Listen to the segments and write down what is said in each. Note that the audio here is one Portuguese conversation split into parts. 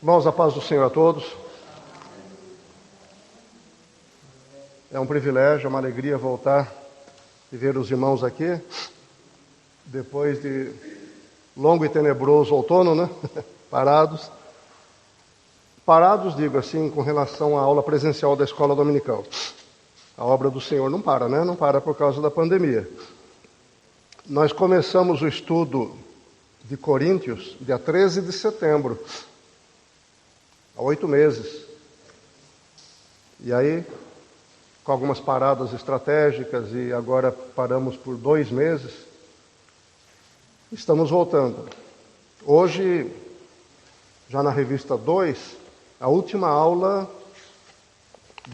Irmãos, a paz do Senhor a todos. É um privilégio, uma alegria voltar e ver os irmãos aqui, depois de longo e tenebroso outono, né? Parados, digo assim, com relação à aula presencial da escola dominical. A obra do Senhor não para, né? Não para por causa da pandemia. Nós começamos o estudo de Coríntios dia 13 de setembro. Há 8 meses. E aí, com algumas paradas estratégicas, e agora paramos por 2 meses, estamos voltando. Hoje, já na revista 2, a última aula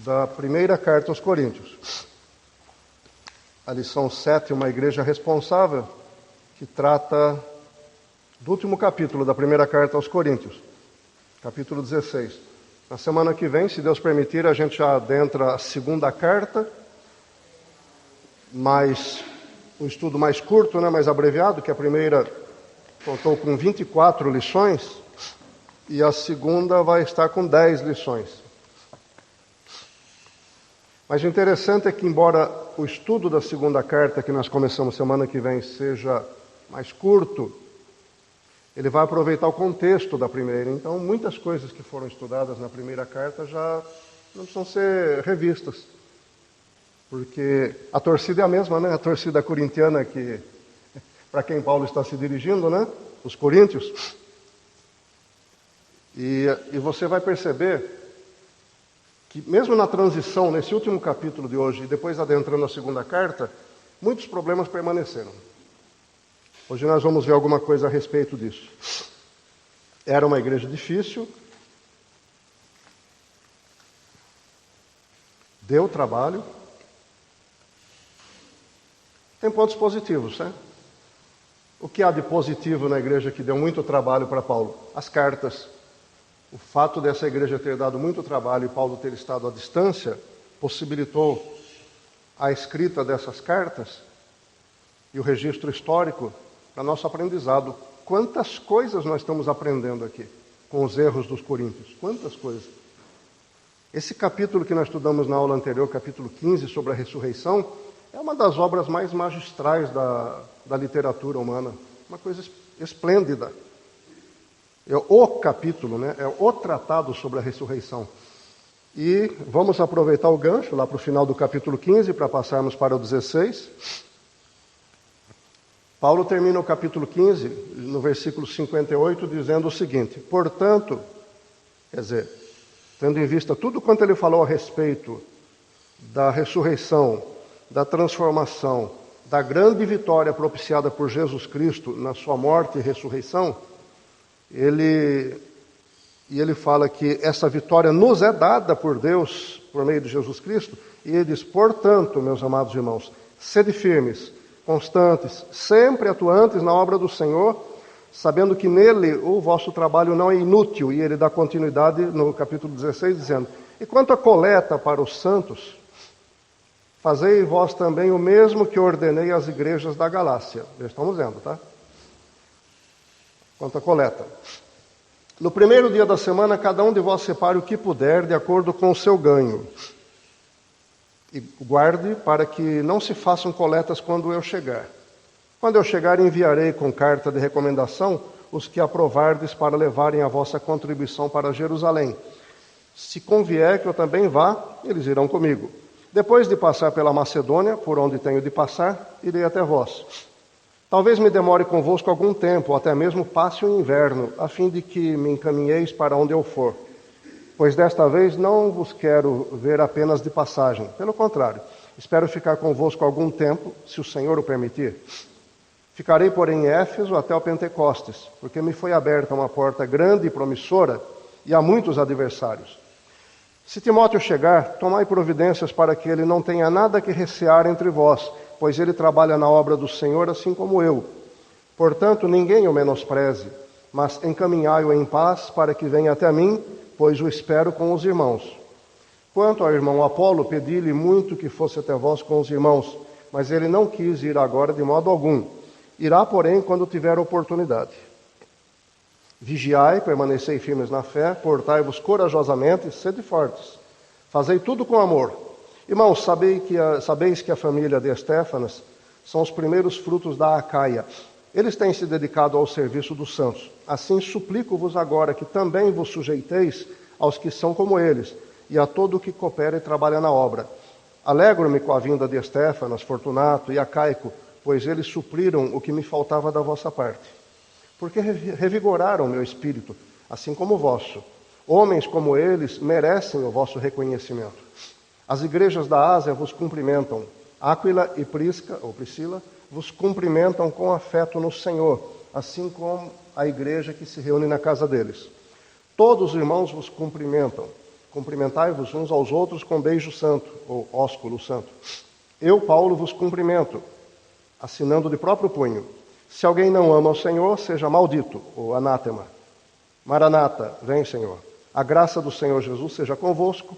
da primeira carta aos Coríntios. A lição 7, uma igreja responsável, que trata do último capítulo da primeira carta aos Coríntios. Capítulo 16. Na semana que vem, se Deus permitir, a gente já adentra a segunda carta, mas um estudo mais curto, né, mais abreviado, que a primeira contou com 24 lições, e a segunda vai estar com 10 lições. Mas o interessante é que, embora o estudo da segunda carta, que nós começamos semana que vem, seja mais curto, ele vai aproveitar o contexto da primeira. Então, muitas coisas que foram estudadas na primeira carta já não precisam ser revistas. Porque a torcida é a mesma, né? A torcida corintiana que, para quem Paulo está se dirigindo, né? Os coríntios. E você vai perceber que mesmo na transição, nesse último capítulo de hoje, e depois adentrando a segunda carta, muitos problemas permaneceram. Hoje nós vamos ver alguma coisa a respeito disso. Era uma igreja difícil, deu trabalho, tem pontos positivos, né? O que há de positivo na igreja que deu muito trabalho para Paulo? As cartas. O fato dessa igreja ter dado muito trabalho e Paulo ter estado à distância possibilitou a escrita dessas cartas e o registro histórico para nosso aprendizado. Quantas coisas nós estamos aprendendo aqui com os erros dos coríntios? Quantas coisas? Esse capítulo que nós estudamos na aula anterior, capítulo 15, sobre a ressurreição, é uma das obras mais magistrais da literatura humana. Uma coisa esplêndida. É o capítulo, né? É o tratado sobre a ressurreição. E vamos aproveitar o gancho lá para o final do capítulo 15 para passarmos para o 16. Paulo termina o capítulo 15, no versículo 58, dizendo o seguinte: portanto, quer dizer, tendo em vista tudo quanto ele falou a respeito da ressurreição, da transformação, da grande vitória propiciada por Jesus Cristo na sua morte e ressurreição, ele fala que essa vitória nos é dada por Deus, por meio de Jesus Cristo, e ele diz: portanto, meus amados irmãos, sede firmes, constantes, sempre atuantes na obra do Senhor, sabendo que nele o vosso trabalho não é inútil. E ele dá continuidade no capítulo 16, dizendo: e quanto à coleta para os santos, fazei vós também o mesmo que ordenei às igrejas da Galácia. Já estamos vendo, tá? Quanto à coleta. No primeiro dia da semana, cada um de vós separe o que puder, de acordo com o seu ganho. E guarde para que não se façam coletas quando eu chegar. Quando eu chegar, enviarei com carta de recomendação os que aprovardes para levarem a vossa contribuição para Jerusalém. Se convier que eu também vá, eles irão comigo. Depois de passar pela Macedônia, por onde tenho de passar, irei até vós. Talvez me demore convosco algum tempo, ou até mesmo passe o inverno, a fim de que me encaminheis para onde eu for. Pois desta vez não vos quero ver apenas de passagem. Pelo contrário, espero ficar convosco algum tempo, se o Senhor o permitir. Ficarei, porém, em Éfeso até o Pentecostes, porque me foi aberta uma porta grande e promissora, e há muitos adversários. Se Timóteo chegar, tomai providências para que ele não tenha nada que recear entre vós, pois ele trabalha na obra do Senhor assim como eu. Portanto, ninguém o menospreze, mas encaminhai-o em paz para que venha até mim, pois o espero com os irmãos. Quanto ao irmão Apolo, pedi-lhe muito que fosse até vós com os irmãos, mas ele não quis ir agora de modo algum. Irá, porém, quando tiver oportunidade. Vigiai, permanecei firmes na fé, portai-vos corajosamente, sede fortes. Fazei tudo com amor. Irmãos, sabeis que a família de Estéfanas são os primeiros frutos da Acaia. Eles têm se dedicado ao serviço dos santos. Assim suplico-vos agora que também vos sujeiteis aos que são como eles, e a todo o que coopera e trabalha na obra. Alegro-me com a vinda de Estéfanas, Fortunato e Acaico, pois eles supriram o que me faltava da vossa parte. Porque revigoraram meu espírito, assim como o vosso. Homens como eles merecem o vosso reconhecimento. As igrejas da Ásia vos cumprimentam. Áquila e Priscila vos cumprimentam com afeto no Senhor, assim como a igreja que se reúne na casa deles. Todos os irmãos vos cumprimentam. Cumprimentai-vos uns aos outros com beijo santo, ou ósculo santo. Eu, Paulo, vos cumprimento, assinando de próprio punho. Se alguém não ama o Senhor, seja maldito, ou anátema. Maranata, vem, Senhor. A graça do Senhor Jesus seja convosco.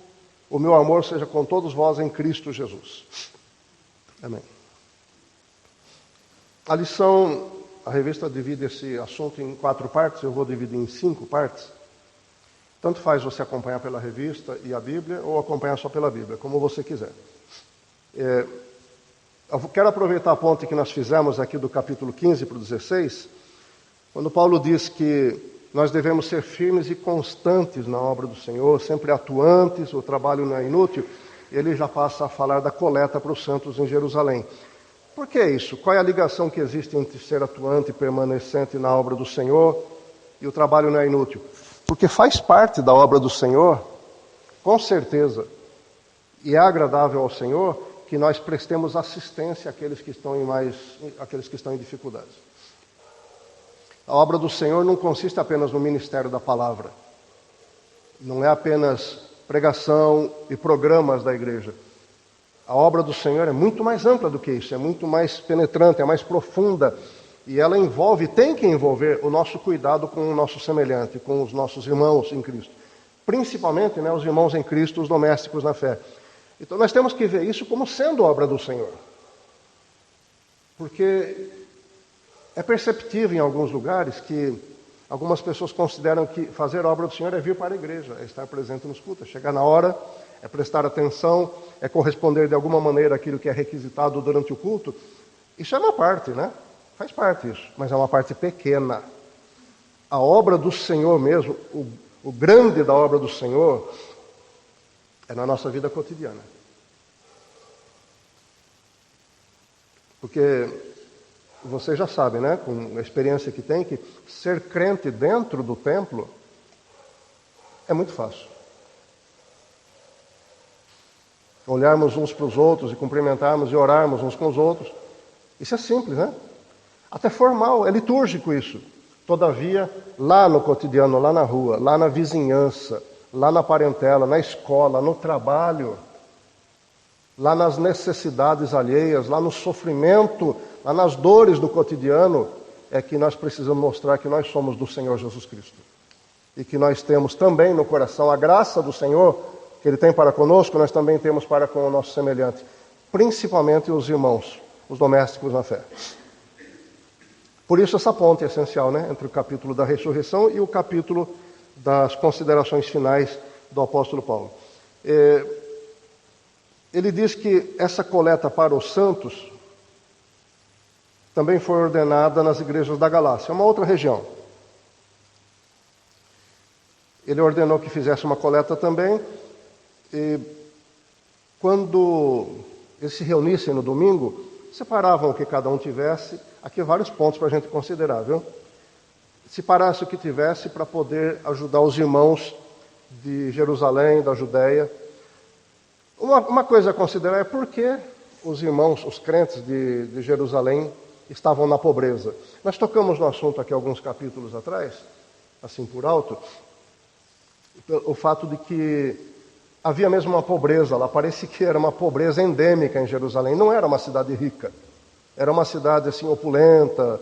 O meu amor seja com todos vós em Cristo Jesus. Amém. A revista divide esse assunto em 4 partes, eu vou dividir em 5 partes. Tanto faz você acompanhar pela revista e a Bíblia, ou acompanhar só pela Bíblia, como você quiser. Eu quero aproveitar a ponte que nós fizemos aqui do capítulo 15 para o 16, quando Paulo diz que nós devemos ser firmes e constantes na obra do Senhor, sempre atuantes, o trabalho não é inútil. Ele já passa a falar da coleta para os santos em Jerusalém. Por que isso? Qual é a ligação que existe entre ser atuante e permanecente na obra do Senhor e o trabalho não é inútil? Porque faz parte da obra do Senhor, com certeza, e é agradável ao Senhor que nós prestemos assistência àqueles que estão em dificuldades. A obra do Senhor não consiste apenas no ministério da palavra. Não é apenas pregação e programas da igreja. A obra do Senhor é muito mais ampla do que isso, é muito mais penetrante, é mais profunda. E ela tem que envolver o nosso cuidado com o nosso semelhante, com os nossos irmãos em Cristo. Principalmente, os irmãos em Cristo, os domésticos na fé. Então nós temos que ver isso como sendo obra do Senhor. Porque é perceptível em alguns lugares que algumas pessoas consideram que fazer a obra do Senhor é vir para a igreja, é estar presente nos cultos, é chegar na hora, é prestar atenção, é corresponder de alguma maneira àquilo que é requisitado durante o culto. Isso é uma parte, Faz parte isso, mas é uma parte pequena. A obra do Senhor mesmo, o grande da obra do Senhor, é na nossa vida cotidiana. Porque você já sabe, com a experiência que tem, que ser crente dentro do templo é muito fácil. Olharmos uns para os outros e cumprimentarmos e orarmos uns com os outros, isso é simples, Até formal, é litúrgico isso. Todavia, lá no cotidiano, lá na rua, lá na vizinhança, lá na parentela, na escola, no trabalho, lá nas necessidades alheias, lá no sofrimento, lá nas dores do cotidiano, é que nós precisamos mostrar que nós somos do Senhor Jesus Cristo. E que nós temos também no coração a graça do Senhor, que Ele tem para conosco, nós também temos para com o nosso semelhante. Principalmente os irmãos, os domésticos na fé. Por isso essa ponte é essencial, entre o capítulo da ressurreição e o capítulo das considerações finais do apóstolo Paulo. Ele diz que essa coleta para os santos também foi ordenada nas igrejas da Galácia, uma outra região. Ele ordenou que fizesse uma coleta também, e quando eles se reunissem no domingo, separavam o que cada um tivesse. Aqui vários pontos para a gente considerar, viu? Separasse o que tivesse para poder ajudar os irmãos de Jerusalém, da Judéia. Uma coisa a considerar é por que os irmãos, os crentes de Jerusalém, estavam na pobreza. Nós tocamos no assunto aqui alguns capítulos atrás, assim por alto, o fato de que havia mesmo uma pobreza lá, parece que era uma pobreza endêmica em Jerusalém, não era uma cidade rica, era uma cidade assim opulenta,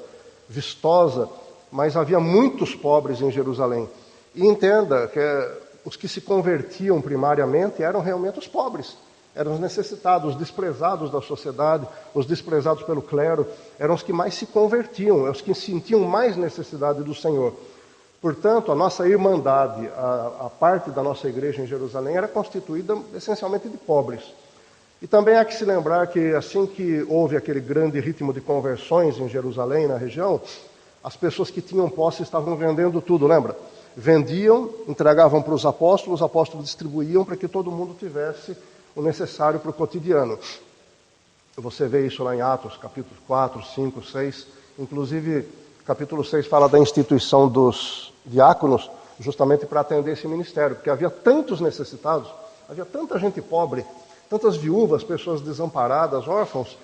vistosa, mas havia muitos pobres em Jerusalém. E entenda que os que se convertiam primariamente eram realmente os pobres, eram os necessitados, os desprezados da sociedade, os desprezados pelo clero, eram os que mais se convertiam, os que sentiam mais necessidade do Senhor. Portanto, a nossa irmandade, a parte da nossa igreja em Jerusalém, era constituída essencialmente de pobres. E também há que se lembrar que assim que houve aquele grande ritmo de conversões em Jerusalém, na região, as pessoas que tinham posse estavam vendendo tudo, lembra? Vendiam, entregavam para os apóstolos distribuíam para que todo mundo tivesse o necessário para o cotidiano. Você vê isso lá em Atos, capítulos 4, 5, 6. Inclusive, capítulo 6 fala da instituição dos diáconos, justamente para atender esse ministério, porque havia tantos necessitados, havia tanta gente pobre, tantas viúvas, pessoas desamparadas, órfãos,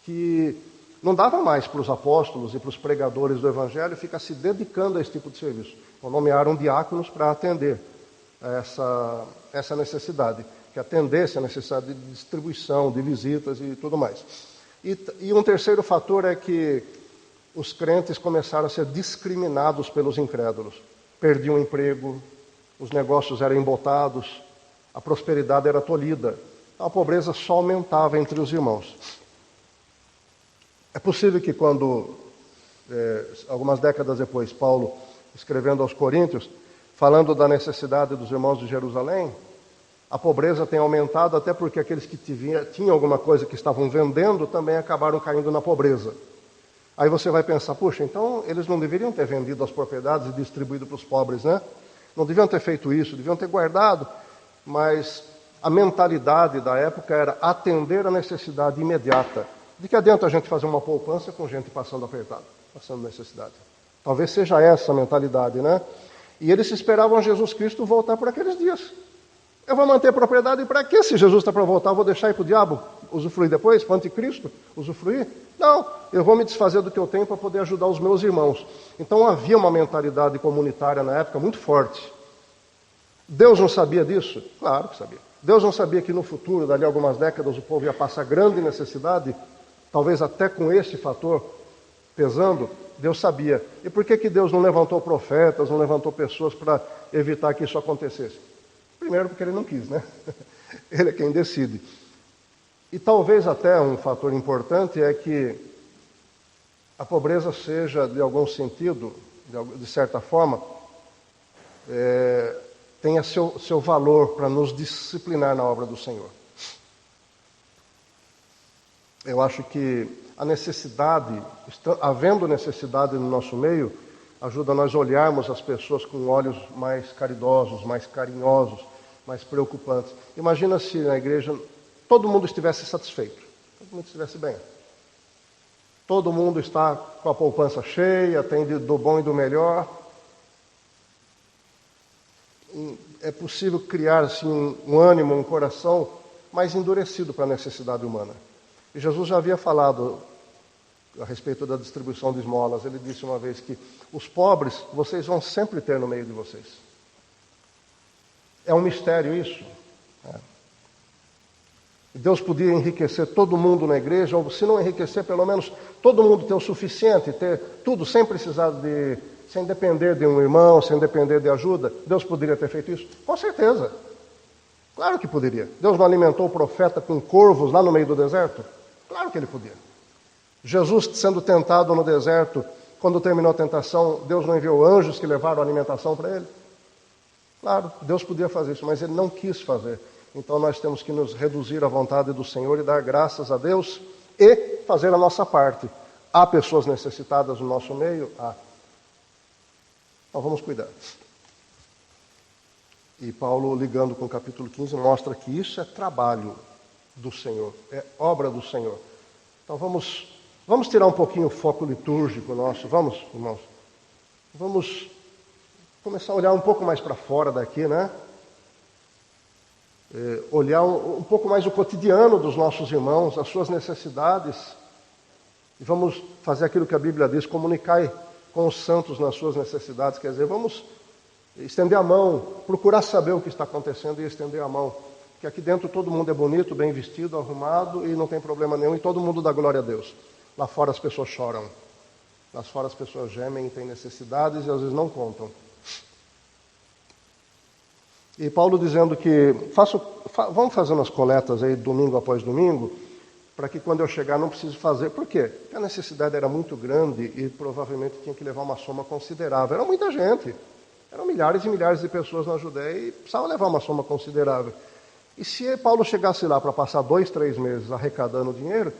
que não dava mais para os apóstolos e para os pregadores do Evangelho ficar se dedicando a esse tipo de serviço. Então, nomearam diáconos para atender essa necessidade, que atendesse a necessidade de distribuição, de visitas e tudo mais. E um terceiro fator é que os crentes começaram a ser discriminados pelos incrédulos. Perdiam o emprego, os negócios eram embotados, a prosperidade era tolhida. A pobreza só aumentava entre os irmãos. É possível que quando, algumas décadas depois, Paulo, escrevendo aos Coríntios, falando da necessidade dos irmãos de Jerusalém, a pobreza tenha aumentado até porque aqueles que tinham alguma coisa que estavam vendendo também acabaram caindo na pobreza. Aí você vai pensar, puxa, então eles não deveriam ter vendido as propriedades e distribuído para os pobres, né? Não deviam ter feito isso, deviam ter guardado, mas a mentalidade da época era atender a necessidade imediata. De que adianta a gente fazer uma poupança com gente passando apertado, passando necessidade? Talvez seja essa a mentalidade, né? E eles esperavam Jesus Cristo voltar por aqueles dias. Eu vou manter a propriedade para quê? Se Jesus está para voltar, eu vou deixar ir para o diabo usufruir depois, para o anticristo usufruir? Não, eu vou me desfazer do que eu tenho para poder ajudar os meus irmãos. Então havia uma mentalidade comunitária na época muito forte. Deus não sabia disso? Claro que sabia. Deus não sabia que no futuro, dali a algumas décadas, o povo ia passar grande necessidade, talvez até com esse fator pesando? Deus sabia. E por que Deus não levantou profetas, não levantou pessoas para evitar que isso acontecesse? Primeiro porque Ele não quis, né? Ele é quem decide. E talvez até um fator importante é que a pobreza seja, de algum sentido, de certa forma, tenha seu valor para nos disciplinar na obra do Senhor. Eu acho que a necessidade, havendo necessidade no nosso meio, ajuda a nós olharmos as pessoas com olhos mais caridosos, mais carinhosos, mais preocupantes. Imagina se na igreja todo mundo estivesse satisfeito, todo mundo estivesse bem. Todo mundo está com a poupança cheia, tem do bom e do melhor. É possível criar assim, um ânimo, um coração mais endurecido para a necessidade humana. E Jesus já havia falado a respeito da distribuição de esmolas. Ele disse uma vez que os pobres vocês vão sempre ter no meio de vocês. É um mistério isso. Deus podia enriquecer todo mundo na igreja, ou se não enriquecer, pelo menos todo mundo ter o suficiente, ter tudo sem precisar sem depender de um irmão, sem depender de ajuda. Deus poderia ter feito isso? Com certeza. Claro que poderia. Deus não alimentou o profeta com corvos lá no meio do deserto? Claro que Ele podia. Jesus sendo tentado no deserto, quando terminou a tentação, Deus não enviou anjos que levaram a alimentação para Ele? Claro, Deus podia fazer isso, mas Ele não quis fazer. Então nós temos que nos reduzir à vontade do Senhor e dar graças a Deus e fazer a nossa parte. Há pessoas necessitadas no nosso meio? Há. Então vamos cuidar. E Paulo, ligando com o capítulo 15, mostra que isso é trabalho do Senhor, é obra do Senhor. Então vamos tirar um pouquinho o foco litúrgico nosso, vamos, irmãos? Vamos começar a olhar um pouco mais para fora daqui, né? Olhar um pouco mais o cotidiano dos nossos irmãos, as suas necessidades. E vamos fazer aquilo que a Bíblia diz, comunicar com os santos nas suas necessidades. Quer dizer, vamos estender a mão, procurar saber o que está acontecendo e estender a mão. Porque aqui dentro todo mundo é bonito, bem vestido, arrumado e não tem problema nenhum. E todo mundo dá glória a Deus. Lá fora as pessoas choram. Lá fora as pessoas gemem, têm necessidades e às vezes não contam. E Paulo dizendo que vamos fazendo as coletas aí domingo após domingo, para que quando eu chegar não precise fazer. Por quê? Porque a necessidade era muito grande e provavelmente tinha que levar uma soma considerável. Era muita gente. Eram milhares e milhares de pessoas na Judéia e precisava levar uma soma considerável. E se Paulo chegasse lá para passar 2, 3 meses arrecadando dinheiro,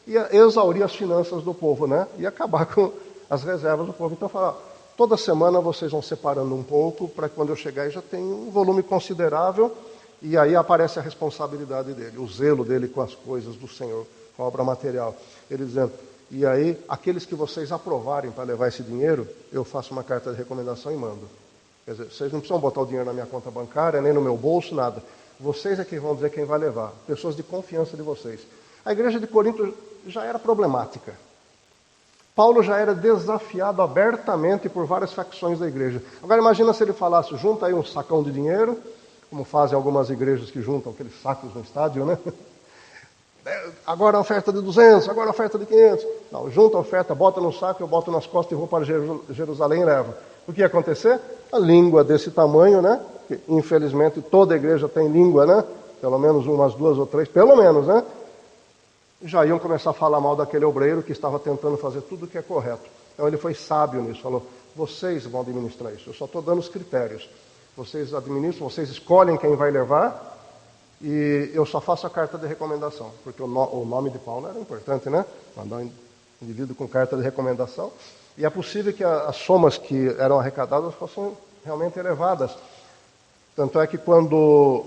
ia exaurir as finanças do povo, né? Ia acabar com as reservas do povo. Então, fala, toda semana vocês vão separando um pouco, para que quando eu chegar aí já tem um volume considerável, e aí aparece a responsabilidade dele, o zelo dele com as coisas do Senhor, com a obra material. Ele dizendo, e aí, aqueles que vocês aprovarem para levar esse dinheiro, eu faço uma carta de recomendação e mando. Quer dizer, vocês não precisam botar o dinheiro na minha conta bancária, nem no meu bolso, nada. Vocês é que vão dizer quem vai levar, pessoas de confiança de vocês. A igreja de Corinto já era problemática. Paulo já era desafiado abertamente por várias facções da igreja. Agora imagina se ele falasse, junta aí um sacão de dinheiro, como fazem algumas igrejas que juntam aqueles sacos no estádio, né? Agora a oferta de 200, agora a oferta de 500. Não, junta a oferta, bota no saco, eu boto nas costas e vou para Jerusalém e levo. O que ia acontecer? A língua desse tamanho, né? Que, infelizmente toda igreja tem língua, né? Pelo menos umas 2 ou 3, pelo menos, né? Já iam começar a falar mal daquele obreiro que estava tentando fazer tudo o que é correto. Então ele foi sábio nisso, falou, vocês vão administrar isso, eu só estou dando os critérios. Vocês administram, vocês escolhem quem vai levar e eu só faço a carta de recomendação, porque o nome de Paulo era importante, né? Mandar um indivíduo com carta de recomendação. E é possível que as somas que eram arrecadadas fossem realmente elevadas. Tanto é que quando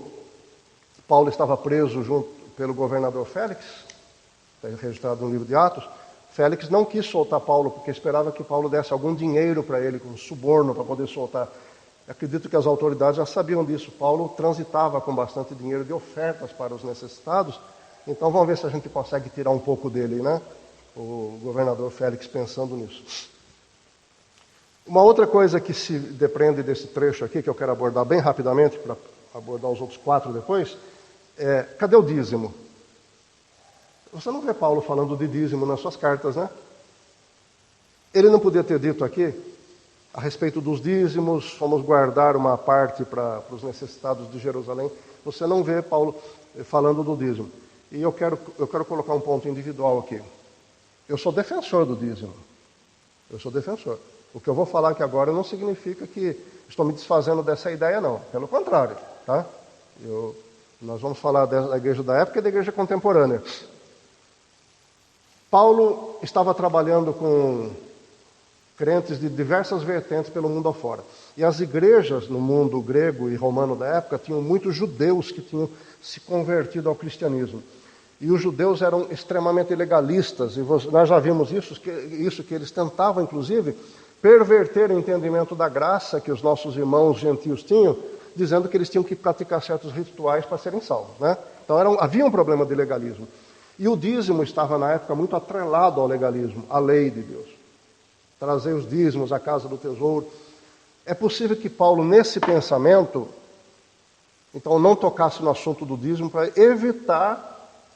Paulo estava preso junto pelo governador Félix, registrado no livro de Atos, Félix não quis soltar Paulo, porque esperava que Paulo desse algum dinheiro para ele, com suborno, para poder soltar. Acredito que as autoridades já sabiam disso. Paulo transitava com bastante dinheiro de ofertas para os necessitados, então vamos ver se a gente consegue tirar um pouco dele, né? O governador Félix pensando nisso. Uma outra coisa que se depreende desse trecho aqui, que eu quero abordar bem rapidamente, para abordar os outros 4 depois, é, cadê o dízimo? Você não vê Paulo falando de dízimo nas suas cartas, né? Ele não podia ter dito aqui, a respeito dos dízimos, vamos guardar uma parte para os necessitados de Jerusalém. Você não vê Paulo falando do dízimo. E eu quero colocar um ponto individual aqui. Eu sou defensor do dízimo. Eu sou defensor. O que eu vou falar aqui agora não significa que estou me desfazendo dessa ideia, não. Pelo contrário, tá? Nós vamos falar da igreja da época e da igreja contemporânea. Paulo estava trabalhando com crentes de diversas vertentes pelo mundo afora. E as igrejas no mundo grego e romano da época tinham muitos judeus que tinham se convertido ao cristianismo. E os judeus eram extremamente legalistas, e nós já vimos isso que eles tentavam, inclusive, perverter o entendimento da graça que os nossos irmãos gentios tinham, dizendo que eles tinham que praticar certos rituais para serem salvos, né? Então havia um problema de legalismo. E o dízimo estava, na época, muito atrelado ao legalismo, à lei de Deus. Trazer os dízimos à casa do tesouro. É possível que Paulo, nesse pensamento, então não tocasse no assunto do dízimo para evitar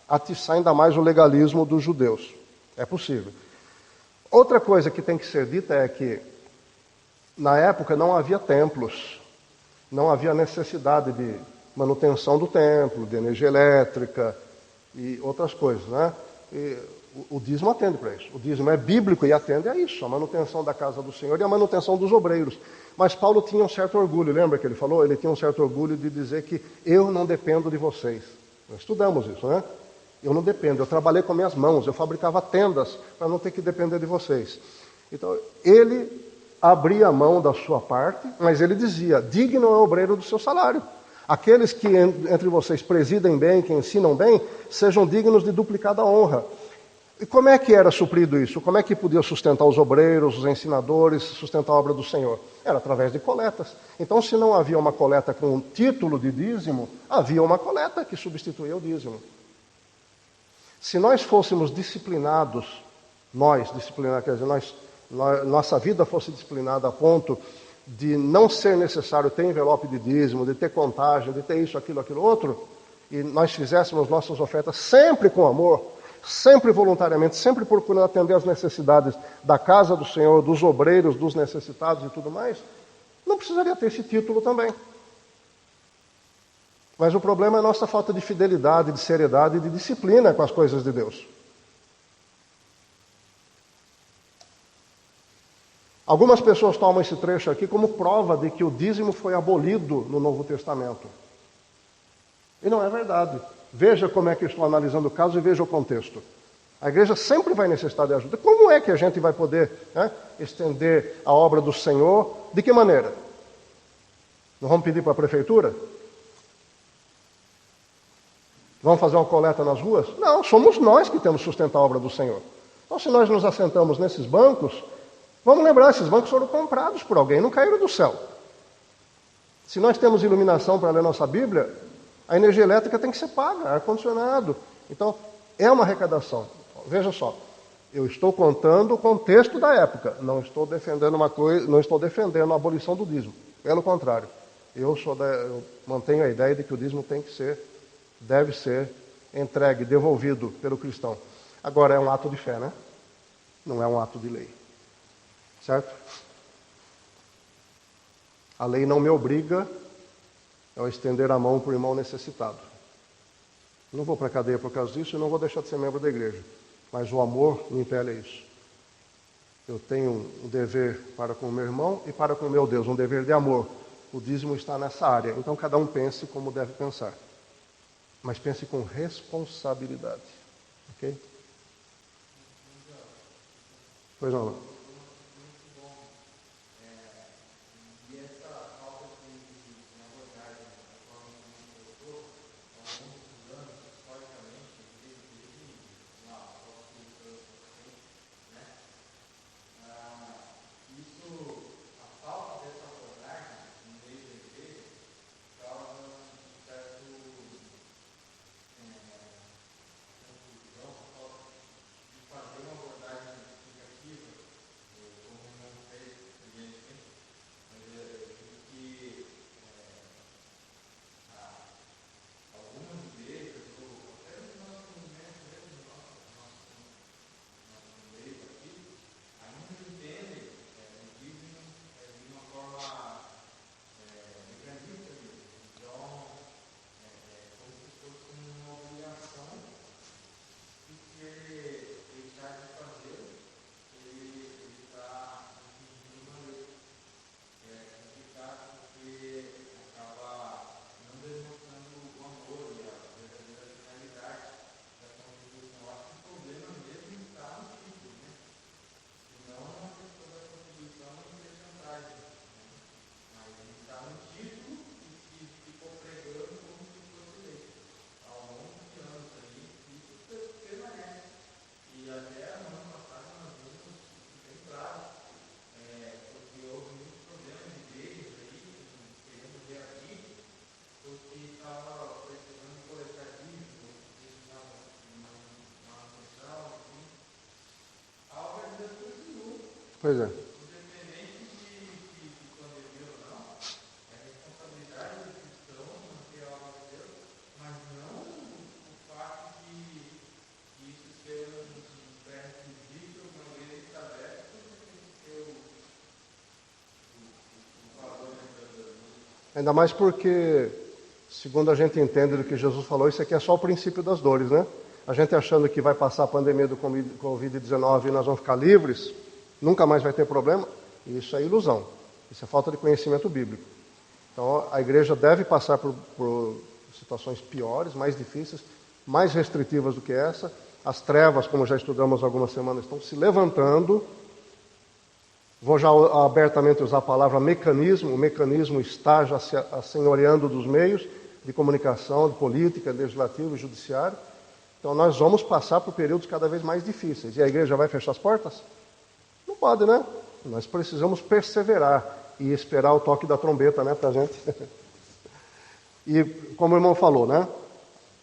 atiçar ainda mais o legalismo dos judeus. É possível. Outra coisa que tem que ser dita é que, na época, não havia templos, não havia necessidade de manutenção do templo, de energia elétrica e outras coisas, né? E o dízimo atende para isso. O dízimo é bíblico e atende a isso, a manutenção da casa do Senhor e a manutenção dos obreiros. Mas Paulo tinha um certo orgulho, lembra que ele falou? Ele tinha um certo orgulho de dizer que eu não dependo de vocês. Nós estudamos isso, né? Eu não dependo, eu trabalhei com minhas mãos, eu fabricava tendas para não ter que depender de vocês. Então, ele abria a mão da sua parte, mas ele dizia, digno é o obreiro do seu salário. Aqueles que entre vocês presidem bem, que ensinam bem, sejam dignos de duplicada honra. E como é que era suprido isso? Como é que podia sustentar os obreiros, os ensinadores, sustentar a obra do Senhor? Era através de coletas. Então, se não havia uma coleta com um título de dízimo, havia uma coleta que substituía o dízimo. Se nós fôssemos disciplinados, quer dizer, nossa vida fosse disciplinada a ponto de não ser necessário ter envelope de dízimo, de ter contagem, de ter isso, aquilo outro, e nós fizéssemos nossas ofertas sempre com amor, sempre voluntariamente, sempre procurando atender às necessidades da casa do Senhor, dos obreiros, dos necessitados e tudo mais, não precisaria ter esse título também. Mas o problema é a nossa falta de fidelidade, de seriedade e de disciplina com as coisas de Deus. Algumas pessoas tomam esse trecho aqui como prova de que o dízimo foi abolido no Novo Testamento. E não é verdade. Veja como é que eu estou analisando o caso e veja o contexto. A igreja sempre vai necessitar de ajuda. Como é que a gente vai poder estender a obra do Senhor? De que maneira? Não vamos pedir para a prefeitura? Vamos fazer uma coleta nas ruas? Não, somos nós que temos que sustentar a obra do Senhor. Então, se nós nos assentamos nesses bancos, vamos lembrar, esses bancos foram comprados por alguém, não caíram do céu. Se nós temos iluminação para ler nossa Bíblia, a energia elétrica tem que ser paga, ar-condicionado. Então, é uma arrecadação. Veja só, eu estou contando o contexto da época, não estou defendendo uma coisa, não estou defendendo a abolição do dízimo. Pelo contrário, eu mantenho a ideia de que o dízimo deve ser entregue, devolvido pelo cristão. Agora, é um ato de fé, né? Não é um ato de lei. Certo? A lei não me obriga a estender a mão para o irmão necessitado. Não vou para a cadeia por causa disso e não vou deixar de ser membro da igreja. Mas o amor me impele a isso. Eu tenho um dever para com o meu irmão e para com o meu Deus, um dever de amor. O dízimo está nessa área. Então cada um pense como deve pensar. Mas pense com responsabilidade. Ok? Pois não. Pois é. Ainda mais porque, segundo a gente entende do que Jesus falou, isso aqui é só o princípio das dores, né? A gente achando que vai passar a pandemia do Covid-19 e nós vamos ficar livres, nunca mais vai ter problema, isso é ilusão. Isso é falta de conhecimento bíblico. Então, a igreja deve passar por situações piores, mais difíceis, mais restritivas do que essa. As trevas, como já estudamos algumas semanas, estão se levantando. Vou já abertamente usar a palavra mecanismo. O mecanismo está já se assenhoreando dos meios de comunicação, de política, legislativo e judiciário. Então, nós vamos passar por períodos cada vez mais difíceis. E a igreja vai fechar as portas? Não pode, né? Nós precisamos perseverar e esperar o toque da trombeta, né, pra gente. E, como o irmão falou, né?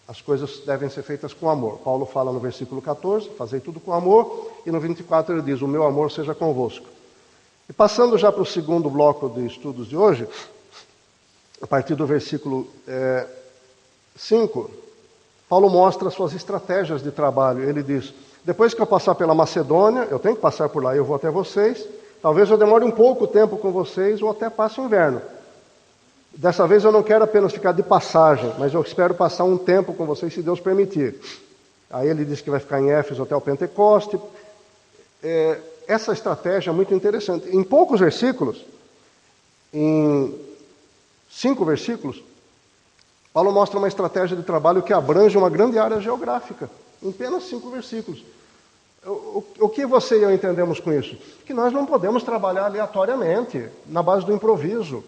As coisas devem ser feitas com amor. Paulo fala no versículo 14, fazei tudo com amor. E no 24 ele diz, o meu amor seja convosco. E passando já para o segundo bloco de estudos de hoje, a partir do versículo 5, Paulo mostra suas estratégias de trabalho. Ele diz, depois que eu passar pela Macedônia, eu tenho que passar por lá, eu vou até vocês, talvez eu demore um pouco tempo com vocês ou até passe o inverno. Dessa vez eu não quero apenas ficar de passagem, mas eu espero passar um tempo com vocês, se Deus permitir. Aí ele diz que vai ficar em Éfeso até o Pentecoste. essa estratégia é muito interessante. Em poucos versículos, em 5 versículos, Paulo mostra uma estratégia de trabalho que abrange uma grande área geográfica, em apenas 5 versículos. O que você e eu entendemos com isso? Que nós não podemos trabalhar aleatoriamente, na base do improviso.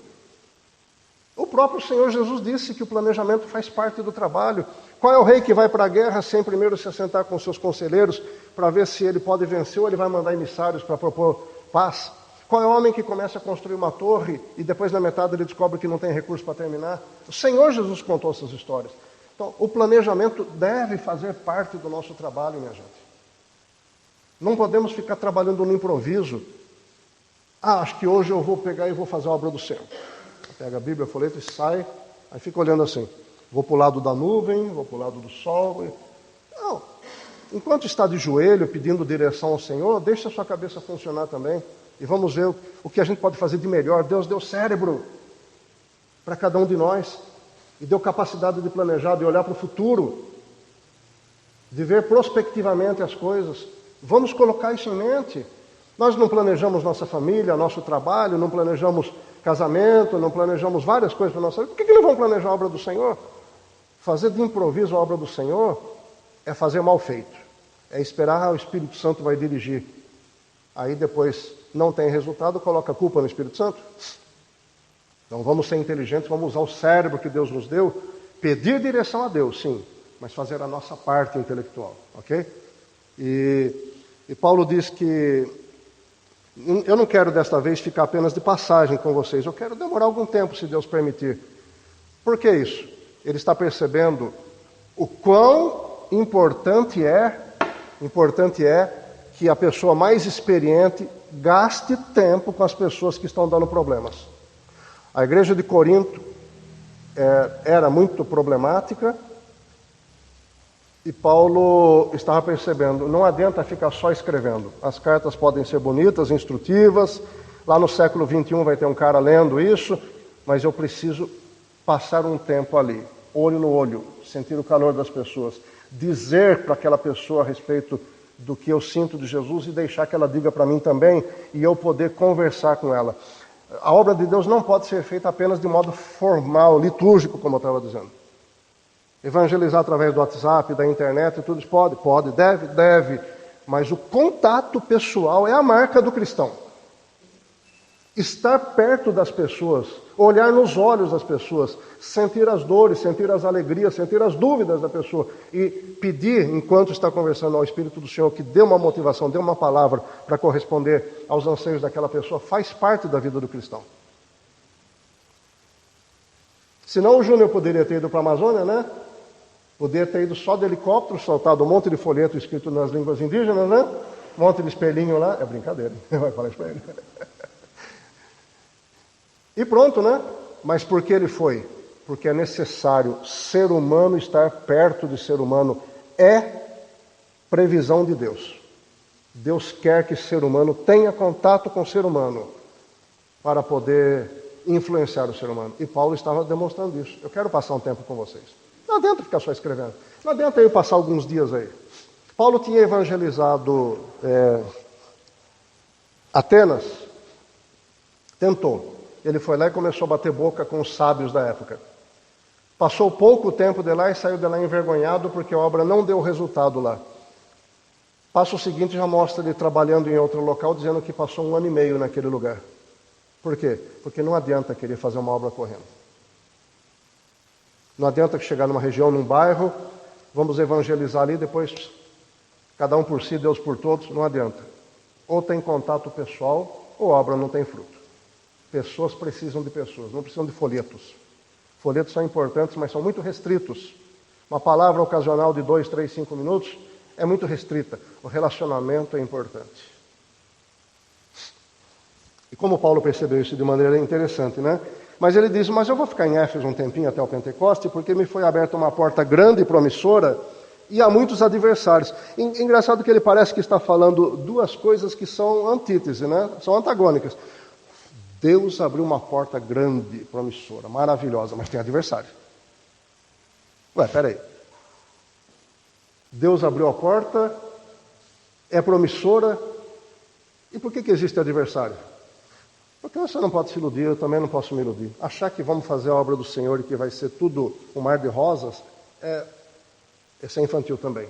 O próprio Senhor Jesus disse que o planejamento faz parte do trabalho. Qual é o rei que vai para a guerra sem primeiro se assentar com seus conselheiros para ver se ele pode vencer ou ele vai mandar emissários para propor paz? Qual é o homem que começa a construir uma torre e depois na metade ele descobre que não tem recurso para terminar? O Senhor Jesus contou essas histórias. Então, o planejamento deve fazer parte do nosso trabalho, minha gente. Não podemos ficar trabalhando no improviso. Acho que hoje eu vou pegar e vou fazer a obra do céu. Pega a Bíblia, a folheto e sai, aí fica olhando assim. Vou para o lado da nuvem, vou para o lado do sol. Não. Enquanto está de joelho pedindo direção ao Senhor, deixe a sua cabeça funcionar também. E vamos ver o que a gente pode fazer de melhor. Deus deu cérebro para cada um de nós. E deu capacidade de planejar, de olhar para o futuro. De ver prospectivamente as coisas. Vamos colocar isso em mente. Nós não planejamos nossa família, nosso trabalho, não planejamos casamento, não planejamos várias coisas para a nossa vida. Por que não vamos planejar a obra do Senhor? Fazer de improviso a obra do Senhor é fazer mal feito. É esperar o Espírito Santo vai dirigir. Aí depois não tem resultado, coloca a culpa no Espírito Santo. Então vamos ser inteligentes, vamos usar o cérebro que Deus nos deu, pedir direção a Deus, sim, mas fazer a nossa parte intelectual, ok? E Paulo diz que eu não quero desta vez ficar apenas de passagem com vocês, eu quero demorar algum tempo, se Deus permitir. Por que isso? Ele está percebendo o quão importante é que a pessoa mais experiente gaste tempo com as pessoas que estão dando problemas. A igreja de Corinto era muito problemática e Paulo estava percebendo, não adianta ficar só escrevendo. As cartas podem ser bonitas, instrutivas, lá no século 21 vai ter um cara lendo isso, mas eu preciso passar um tempo ali, olho no olho, sentir o calor das pessoas, dizer para aquela pessoa a respeito do que eu sinto de Jesus e deixar que ela diga para mim também e eu poder conversar com ela. A obra de Deus não pode ser feita apenas de modo formal, litúrgico, como eu estava dizendo. Evangelizar através do WhatsApp, da internet, tudo isso pode, deve, mas o contato pessoal é a marca do cristão. Estar perto das pessoas, olhar nos olhos das pessoas, sentir as dores, sentir as alegrias, sentir as dúvidas da pessoa e pedir, enquanto está conversando ao Espírito do Senhor, que dê uma motivação, dê uma palavra para corresponder aos anseios daquela pessoa, faz parte da vida do cristão. Senão o Júnior poderia ter ido para a Amazônia, né? Poderia ter ido só de helicóptero, soltado um monte de folheto escrito nas línguas indígenas, né? Um monte de espelhinho lá. É brincadeira, vai falar isso para ele. E pronto, né? Mas por que ele foi? Porque é necessário ser humano estar perto de ser humano. É previsão de Deus. Deus quer que o ser humano tenha contato com o ser humano para poder influenciar o ser humano. E Paulo estava demonstrando isso. Eu quero passar um tempo com vocês. Não adianta ficar só escrevendo. Não adianta eu passar alguns dias aí. Paulo tinha evangelizado Atenas. Tentou. Ele foi lá e começou a bater boca com os sábios da época. Passou pouco tempo de lá e saiu de lá envergonhado porque a obra não deu resultado lá. Passo seguinte já mostra ele trabalhando em outro local, dizendo que passou 1 ano e meio naquele lugar. Por quê? Porque não adianta querer fazer uma obra correndo. Não adianta chegar numa região, num bairro, vamos evangelizar ali, depois cada um por si, Deus por todos, não adianta. Ou tem contato pessoal, ou a obra não tem fruto. Pessoas precisam de pessoas, não precisam de folhetos. Folhetos são importantes, mas são muito restritos. Uma palavra ocasional de 2, 3, 5 minutos é muito restrita. O relacionamento é importante. E como Paulo percebeu isso de maneira interessante, né? Mas ele diz, mas eu vou ficar em Éfeso um tempinho até o Pentecoste, porque me foi aberta uma porta grande e promissora e há muitos adversários. Engraçado que ele parece que está falando duas coisas que são antítese, né? São antagônicas. Deus abriu uma porta grande, promissora, maravilhosa, mas tem adversário. Ué, peraí. Deus abriu a porta, é promissora, E por que existe adversário? Porque você não pode se iludir, eu também não posso me iludir. Achar que vamos fazer a obra do Senhor e que vai ser tudo um mar de rosas, é ser infantil também.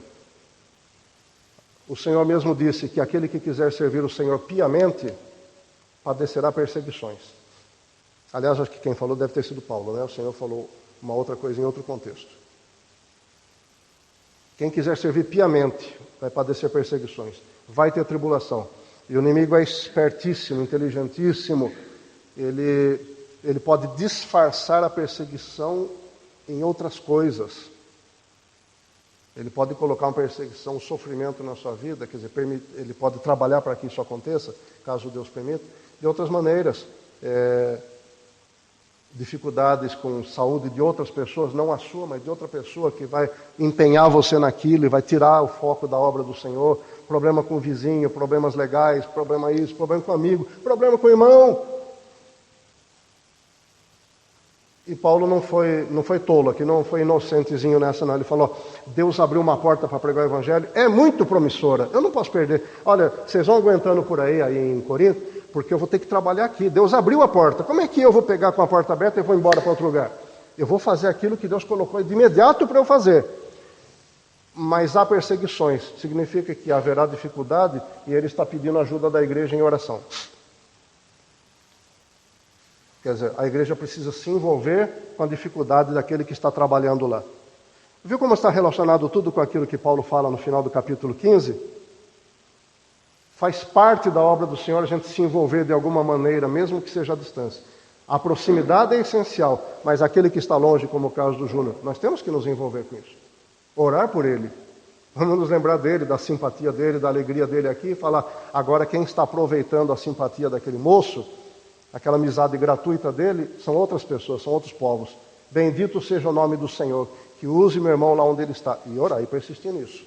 O Senhor mesmo disse que aquele que quiser servir o Senhor piamente, padecerá perseguições. Aliás, acho que quem falou deve ter sido Paulo, né? O Senhor falou uma outra coisa em outro contexto. Quem quiser servir piamente, vai padecer perseguições. Vai ter tribulação. E o inimigo é espertíssimo, inteligentíssimo. Ele pode disfarçar a perseguição em outras coisas. Ele pode colocar uma perseguição, um sofrimento na sua vida, quer dizer, ele pode trabalhar para que isso aconteça, caso Deus permita, de outras maneiras. Dificuldades com saúde de outras pessoas, não a sua, mas de outra pessoa que vai empenhar você naquilo e vai tirar o foco da obra do Senhor. Problema com o vizinho, problemas legais, problema isso, problema com o amigo, problema com o irmão. E Paulo não foi tolo aqui, não foi inocentezinho nessa não. Ele falou, Deus abriu uma porta para pregar o Evangelho, é muito promissora, eu não posso perder. Olha, vocês vão aguentando por aí em Corinto, porque eu vou ter que trabalhar aqui. Deus abriu a porta, como é que eu vou pegar com a porta aberta e vou embora para outro lugar? Eu vou fazer aquilo que Deus colocou de imediato para eu fazer. Mas há perseguições, significa que haverá dificuldade e ele está pedindo ajuda da igreja em oração. Quer dizer, a igreja precisa se envolver com a dificuldade daquele que está trabalhando lá. Viu como está relacionado tudo com aquilo que Paulo fala no final do capítulo 15? Faz parte da obra do Senhor a gente se envolver de alguma maneira, mesmo que seja à distância. A proximidade é essencial, mas aquele que está longe, como o caso do Júnior, nós temos que nos envolver com isso. Orar por ele. Vamos nos lembrar dele, da simpatia dele, da alegria dele aqui e falar, agora quem está aproveitando a simpatia daquele moço, aquela amizade gratuita dele, são outras pessoas, são outros povos. Bendito seja o nome do Senhor, que use meu irmão lá onde ele está. E orar e persistir nisso.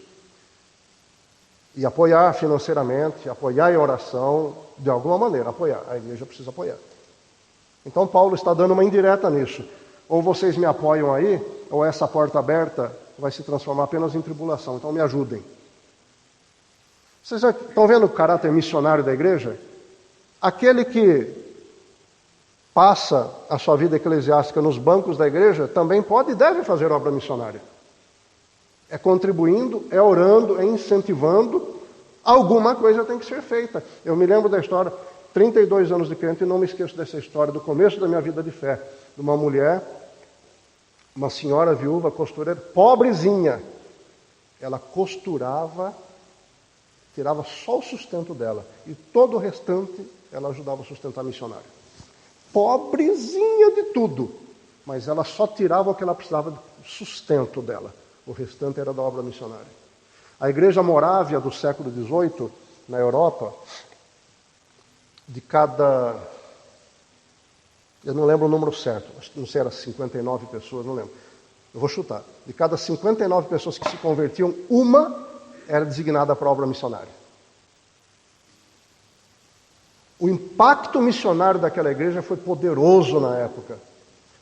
E apoiar financeiramente, apoiar em oração, de alguma maneira, apoiar. A igreja precisa apoiar. Então Paulo está dando uma indireta nisso. Ou vocês me apoiam aí, ou essa porta aberta vai se transformar apenas em tribulação. Então me ajudem. Vocês estão vendo o caráter missionário da igreja? Aquele que passa a sua vida eclesiástica nos bancos da igreja também pode e deve fazer obra missionária. É contribuindo, é orando, é incentivando. Alguma coisa tem que ser feita. Eu me lembro da história, 32 anos de crente, e não me esqueço dessa história, do começo da minha vida de fé, de uma mulher, uma senhora viúva, costureira, pobrezinha. Ela costurava, tirava só o sustento dela, e todo o restante ela ajudava a sustentar missionário. Pobrezinha de tudo, mas ela só tirava o que ela precisava do sustento dela. O restante era da obra missionária. A igreja morávia do século XVIII, na Europa, de cada... eu não lembro o número certo, não sei, era 59 pessoas, não lembro. Eu vou chutar. De cada 59 pessoas que se convertiam, uma era designada para a obra missionária. O impacto missionário daquela igreja foi poderoso na época.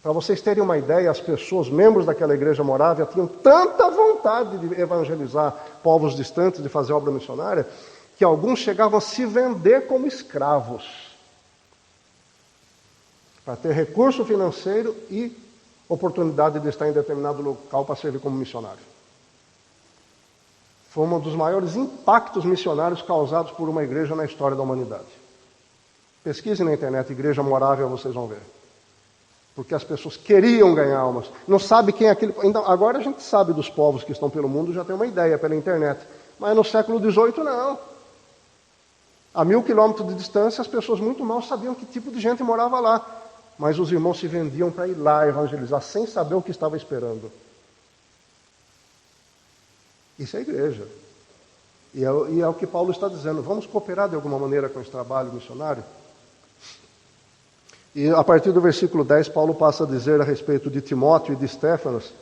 Para vocês terem uma ideia, as pessoas, membros daquela igreja morávia, tinham tanta vontade de evangelizar povos distantes, de fazer obra missionária, que alguns chegavam a se vender como escravos, para ter recurso financeiro e oportunidade de estar em determinado local para servir como missionário. Foi um dos maiores impactos missionários causados por uma igreja na história da humanidade. Pesquisem na internet, Igreja Morávia, vocês vão ver. Porque as pessoas queriam ganhar almas. Não sabe quem é aquele... Então, agora a gente sabe dos povos que estão pelo mundo, já tem uma ideia pela internet. Mas no século XVIII, não. A 1000 quilômetros de distância, as pessoas muito mal sabiam que tipo de gente morava lá. Mas os irmãos se vendiam para ir lá evangelizar, sem saber o que estava esperando. Isso é a igreja. E é o que Paulo está dizendo. Vamos cooperar de alguma maneira com esse trabalho missionário? E a partir do versículo 10, Paulo passa a dizer a respeito de Timóteo e de Estéfanas,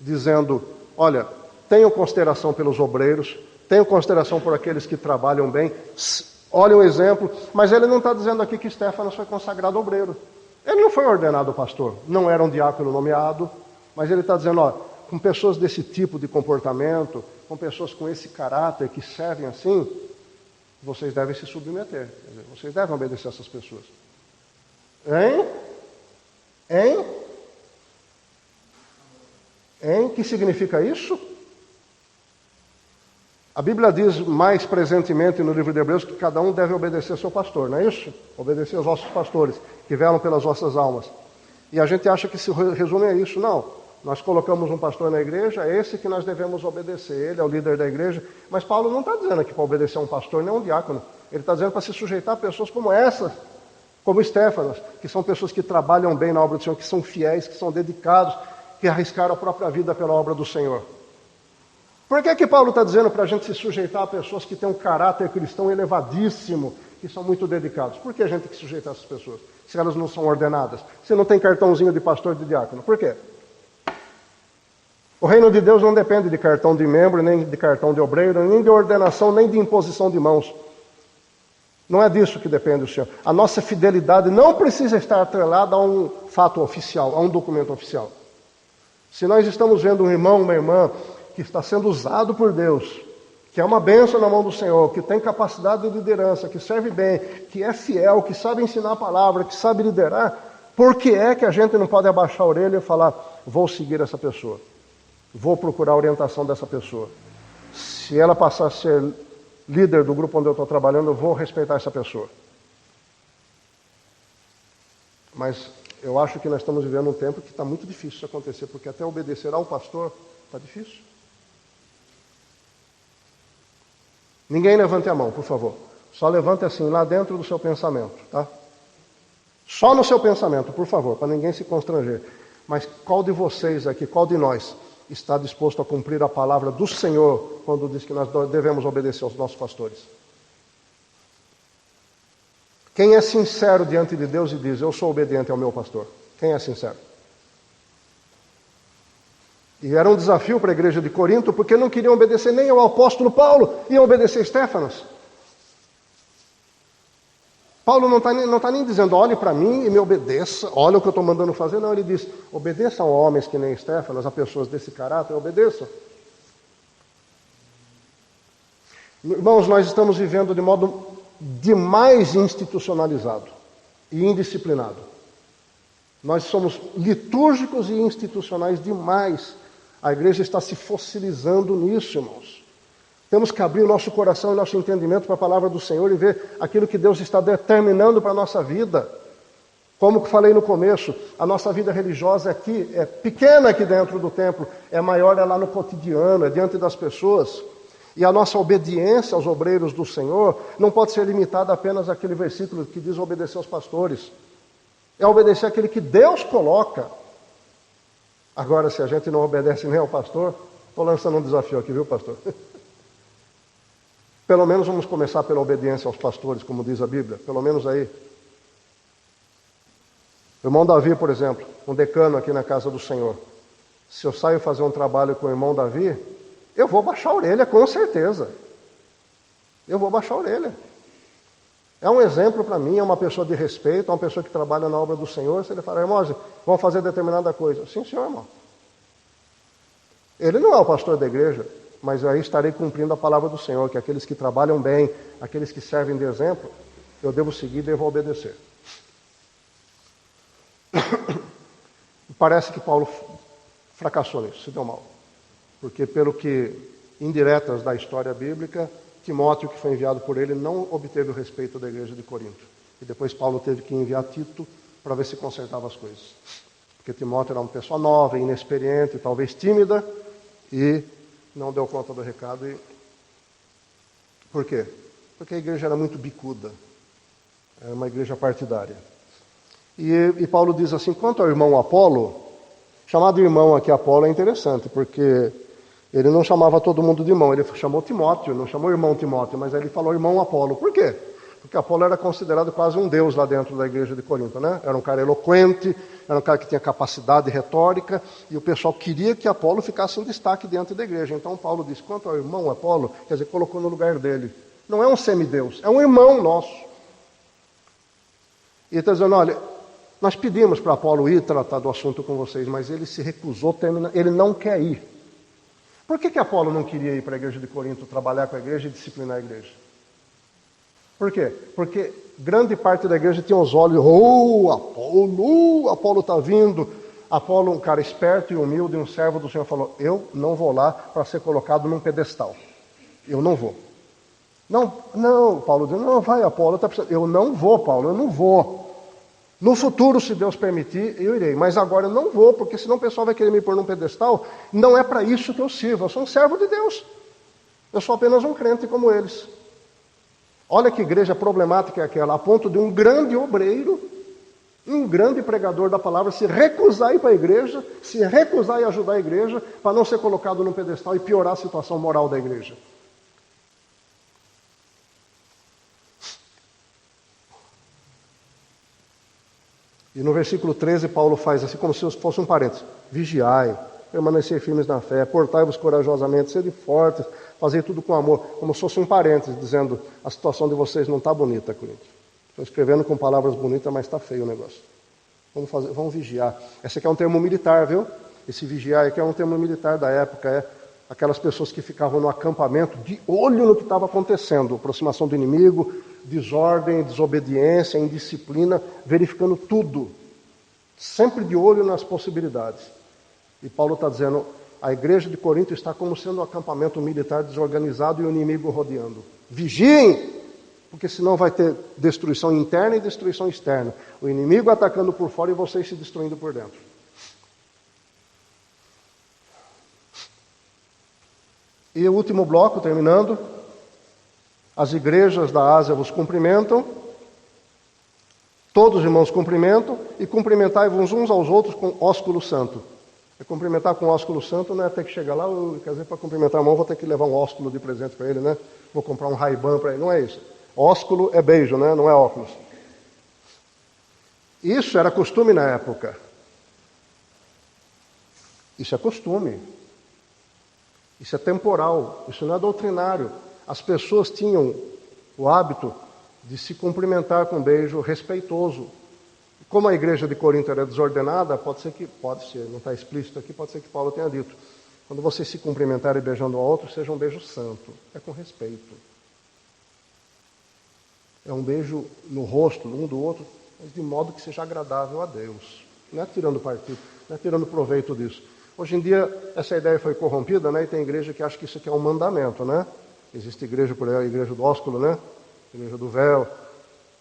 dizendo, olha, tenham consideração pelos obreiros, tenham consideração por aqueles que trabalham bem, olhem o exemplo, mas ele não está dizendo aqui que Estéfanas foi consagrado obreiro. Ele não foi ordenado pastor, não era um diácono nomeado, mas ele está dizendo, ó, com pessoas desse tipo de comportamento, com pessoas com esse caráter que servem assim, vocês devem se submeter. Quer dizer, vocês devem obedecer a essas pessoas. Hein? Que significa isso? A Bíblia diz mais presentemente no livro de Hebreus que cada um deve obedecer ao seu pastor, não é isso? Obedecer aos vossos pastores, que velam pelas vossas almas. E a gente acha que se resume a isso. Não. Nós colocamos um pastor na igreja, é esse que nós devemos obedecer. Ele é o líder da igreja. Mas Paulo não está dizendo aqui para obedecer a um pastor, nem a um diácono. Ele está dizendo para se sujeitar a pessoas como essas, como Estéfanas, que são pessoas que trabalham bem na obra do Senhor, que são fiéis, que são dedicados, que arriscaram a própria vida pela obra do Senhor. Por que Paulo está dizendo para a gente se sujeitar a pessoas que têm um caráter cristão elevadíssimo, que são muito dedicados? Por que a gente tem que sujeitar essas pessoas, se elas não são ordenadas? Se não tem cartãozinho de pastor e de diácono? Por quê? O reino de Deus não depende de cartão de membro, nem de cartão de obreiro, nem de ordenação, nem de imposição de mãos. Não é disso que depende o Senhor. A nossa fidelidade não precisa estar atrelada a um fato oficial, a um documento oficial. Se nós estamos vendo um irmão, uma irmã, que está sendo usado por Deus, que é uma bênção na mão do Senhor, que tem capacidade de liderança, que serve bem, que é fiel, que sabe ensinar a palavra, que sabe liderar, por que é que a gente não pode abaixar a orelha e falar, vou seguir essa pessoa, vou procurar a orientação dessa pessoa. Se ela passar a ser líder do grupo onde eu estou trabalhando, eu vou respeitar essa pessoa. Mas eu acho que nós estamos vivendo um tempo que está muito difícil isso acontecer, porque até obedecer ao pastor está difícil. Ninguém levante a mão, por favor. Só levante assim, lá dentro do seu pensamento, tá? Só no seu pensamento, por favor, para ninguém se constranger. Mas qual de vocês aqui, qual de nós está disposto a cumprir a palavra do Senhor quando diz que nós devemos obedecer aos nossos pastores? Quem é sincero diante de Deus e diz, eu sou obediente ao meu pastor? Quem é sincero? E era um desafio para a igreja de Corinto, porque não queriam obedecer nem ao apóstolo Paulo, iam obedecer a Estéfanas. Paulo não está nem dizendo, olhe para mim e me obedeça, olha o que eu estou mandando fazer. Não, ele diz, obedeçam a homens que nem Estéfanas, a pessoas desse caráter, obedeçam. Irmãos, nós estamos vivendo de modo demais institucionalizado e indisciplinado. Nós somos litúrgicos e institucionais demais. A igreja está se fossilizando nisso, irmãos. Temos que abrir o nosso coração e nosso entendimento para a palavra do Senhor e ver aquilo que Deus está determinando para a nossa vida. Como que falei no começo, a nossa vida religiosa aqui é pequena aqui dentro do templo, é maior é lá no cotidiano, é diante das pessoas. E a nossa obediência aos obreiros do Senhor não pode ser limitada apenas àquele versículo que diz obedecer aos pastores. É obedecer àquele que Deus coloca. Agora, se a gente não obedece nem ao pastor, estou lançando um desafio aqui, viu, pastor? Pelo menos vamos começar pela obediência aos pastores, como diz a Bíblia. Pelo menos aí. O irmão Davi, por exemplo, um decano aqui na casa do Senhor. Se eu saio fazer um trabalho com o irmão Davi, eu vou baixar a orelha, com certeza. Eu vou baixar a orelha. É um exemplo para mim, é uma pessoa de respeito, é uma pessoa que trabalha na obra do Senhor. Se ele falar, irmãos, vamos fazer determinada coisa. Sim, senhor, irmão. Ele não é o pastor da igreja, mas aí estarei cumprindo a palavra do Senhor, que aqueles que trabalham bem, aqueles que servem de exemplo, eu devo seguir e devo obedecer. Parece que Paulo fracassou nisso, se deu mal. Porque pelo que indiretas da história bíblica, Timóteo, que foi enviado por ele, não obteve o respeito da igreja de Corinto. E depois Paulo teve que enviar Tito para ver se consertava as coisas. Porque Timóteo era uma pessoa nova, inexperiente, talvez tímida, e não deu conta do recado. Por quê? Porque a igreja era muito bicuda. Era uma igreja partidária. E Paulo diz assim, quanto ao irmão Apolo, chamado irmão aqui Apolo é interessante, porque ele não chamava todo mundo de irmão, ele chamou Timóteo, não chamou irmão Timóteo, mas aí ele falou irmão Apolo. Por quê? Porque Apolo era considerado quase um deus lá dentro da igreja de Corinto, né? Era um cara eloquente, era um cara que tinha capacidade retórica, e o pessoal queria que Apolo ficasse em destaque dentro da igreja. Então Paulo disse, quanto ao irmão Apolo, quer dizer, colocou no lugar dele. Não é um semideus, é um irmão nosso. E ele está dizendo, olha, nós pedimos para Apolo ir tratar do assunto com vocês, mas ele se recusou, ele não quer ir. Por que Apolo não queria ir para a igreja de Corinto, trabalhar com a igreja e disciplinar a igreja? Por quê? Porque grande parte da igreja tinha os olhos, Apolo está vindo. Apolo, um cara esperto e humilde, um servo do Senhor, falou, eu não vou lá para ser colocado num pedestal. Eu não vou. Não, Paulo disse, não, vai Apolo, tá precisando. Eu não vou, Paulo, eu não vou. No futuro, se Deus permitir, eu irei. Mas agora eu não vou, porque senão o pessoal vai querer me pôr num pedestal. Não é para isso que eu sirvo, eu sou um servo de Deus. Eu sou apenas um crente como eles. Olha que igreja problemática é aquela, a ponto de um grande obreiro, um grande pregador da palavra, se recusar a ir para a igreja, se recusar a ajudar a igreja, para não ser colocado num pedestal e piorar a situação moral da igreja. E no versículo 13, Paulo faz assim, como se fosse um parênteses. Vigiai, permanecei firmes na fé, portai-vos corajosamente, sede fortes, fazei tudo com amor. Como se fosse um parênteses, dizendo, a situação de vocês não está bonita, Coríntios. Estou escrevendo com palavras bonitas, mas está feio o negócio. Vamos vigiar. Esse aqui é um termo militar, viu? Esse vigiar aqui é um termo militar da época. É aquelas pessoas que ficavam no acampamento, de olho no que estava acontecendo. Aproximação do inimigo, desordem, desobediência, indisciplina, verificando tudo. Sempre de olho nas possibilidades. E Paulo está dizendo, a igreja de Corinto está como sendo um acampamento militar desorganizado e o inimigo rodeando. Vigiem! Porque senão vai ter destruição interna e destruição externa. O inimigo atacando por fora e vocês se destruindo por dentro. E o último bloco, terminando. As igrejas da Ásia vos cumprimentam. Todos os irmãos cumprimentam. E cumprimentai-vos uns aos outros com ósculo santo. E cumprimentar com ósculo santo não é ter que chegar lá, quer dizer, para cumprimentar a mão vou ter que levar um ósculo de presente para ele, né? Vou comprar um Ray-Ban para ele. Não é isso. Ósculo é beijo, né? Não é óculos. Isso era costume na época. Isso é costume. Isso é temporal. Isso não é doutrinário. As pessoas tinham o hábito de se cumprimentar com beijo respeitoso. Como a igreja de Corinto era desordenada, pode ser, não está explícito aqui, pode ser que Paulo tenha dito. Quando vocês se cumprimentarem beijando um ao outro, seja um beijo santo. É com respeito. É um beijo no rosto um do outro, mas de modo que seja agradável a Deus. Não é tirando partido, não é tirando proveito disso. Hoje em dia, essa ideia foi corrompida, né? E tem igreja que acha que isso aqui é um mandamento, né? Existe igreja por aí, a igreja do ósculo, né? A igreja do véu.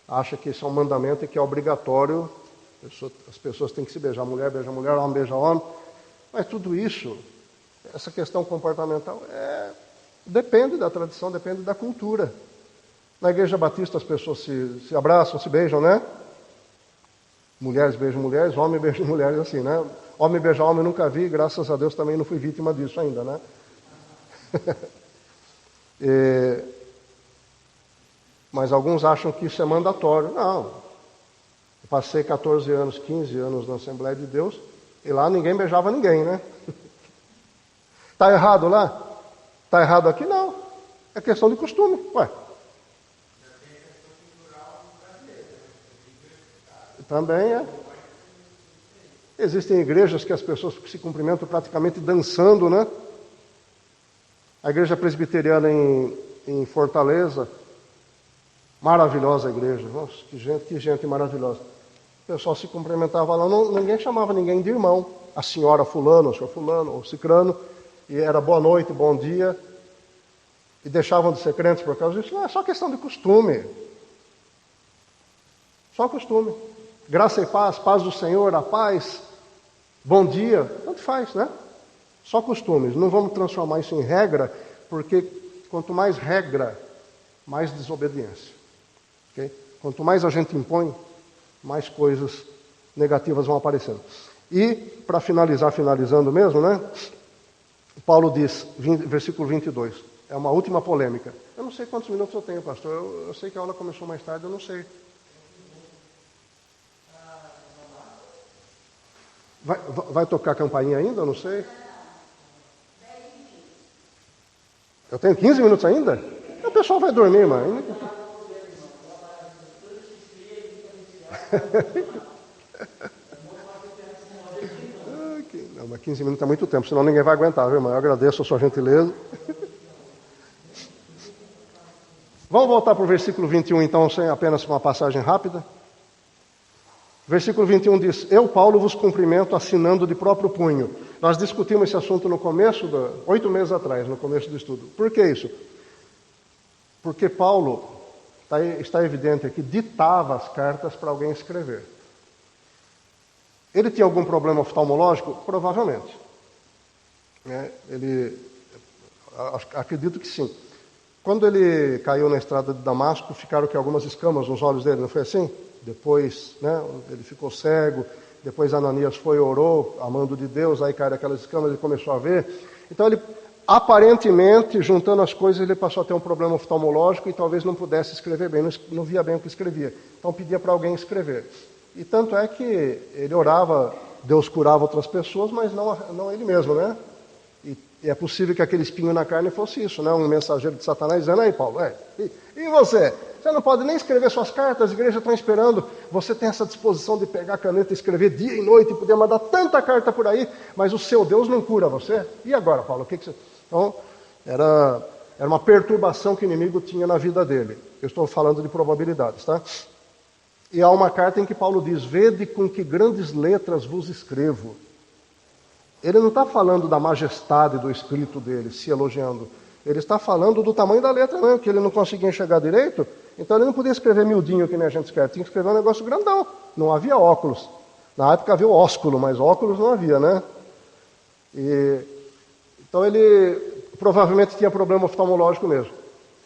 Acha que isso é um mandamento e que é obrigatório. As pessoas têm que se beijar. Mulher beija mulher, homem beija homem. Mas tudo isso, essa questão comportamental, depende da tradição, depende da cultura. Na igreja batista as pessoas se abraçam, se beijam, né? Mulheres beijam mulheres, homens beijam mulheres assim, né? Homem beijar homem eu nunca vi, graças a Deus também não fui vítima disso ainda, né? Mas alguns acham que isso é mandatório. Não. Eu passei 14 anos, 15 anos na Assembleia de Deus e lá ninguém beijava ninguém, né? Está errado lá? Está errado aqui? Não. É questão de costume. Ué. Também é. Existem igrejas que as pessoas se cumprimentam praticamente dançando, né? A igreja presbiteriana em Fortaleza, maravilhosa igreja. Nossa, que gente maravilhosa. O pessoal se cumprimentava lá, ninguém chamava ninguém de irmão. A senhora fulano, o senhor fulano, ou cicrano, e era boa noite, bom dia. E deixavam de ser crentes por causa disso. Não, é só questão de costume. Só costume. Graça e paz, paz do Senhor, a paz, bom dia, tanto faz, né? Só costumes. Não vamos transformar isso em regra, porque quanto mais regra, mais desobediência. Okay? Quanto mais a gente impõe, mais coisas negativas vão aparecendo. E, para finalizando mesmo, né? Paulo diz, versículo 22, é uma última polêmica. Eu não sei quantos minutos eu tenho, pastor. Eu sei que a aula começou mais tarde, eu não sei. Vai tocar a campainha ainda? Eu não sei. Eu tenho 15 minutos ainda? O pessoal vai dormir, mãe. Não, mas 15 minutos é muito tempo, senão ninguém vai aguentar, viu, irmão? Eu agradeço a sua gentileza. Vamos voltar para o versículo 21, então, apenas uma passagem rápida. Versículo 21 diz: Eu, Paulo, vos cumprimento assinando de próprio punho. Nós discutimos esse assunto no começo, 8 meses atrás, no começo do estudo. Por que isso? Porque Paulo, está evidente aqui, ditava as cartas para alguém escrever. Ele tinha algum problema oftalmológico? Provavelmente. Acredito que sim. Quando ele caiu na estrada de Damasco, ficaram algumas escamas nos olhos dele, não foi assim? Depois, ele ficou cego, depois Ananias foi e orou, amando de Deus, aí caíram aquelas escamas, ele começou a ver. Então ele, aparentemente, juntando as coisas, ele passou a ter um problema oftalmológico e talvez não pudesse escrever bem, não via bem o que escrevia. Então pedia para alguém escrever. E tanto é que ele orava, Deus curava outras pessoas, mas não ele mesmo, né? E é possível que aquele espinho na carne fosse isso, né? Um mensageiro de Satanás dizendo: aí, Paulo, e você? Você não pode nem escrever suas cartas, as igrejas estão esperando. Você tem essa disposição de pegar a caneta e escrever dia e noite, e poder mandar tanta carta por aí, mas o seu Deus não cura você? E agora, Paulo, o que você... Então, era uma perturbação que o inimigo tinha na vida dele. Eu estou falando de probabilidades, tá? E há uma carta em que Paulo diz: vede com que grandes letras vos escrevo. Ele não está falando da majestade do escrito dele, se elogiando. Ele está falando do tamanho da letra, né? Que ele não conseguia enxergar direito. Então ele não podia escrever miudinho, que nem a gente escreve. Tinha que escrever um negócio grandão. Não havia óculos. Na época havia o ósculo, mas óculos não havia, né? Então ele provavelmente tinha problema oftalmológico mesmo.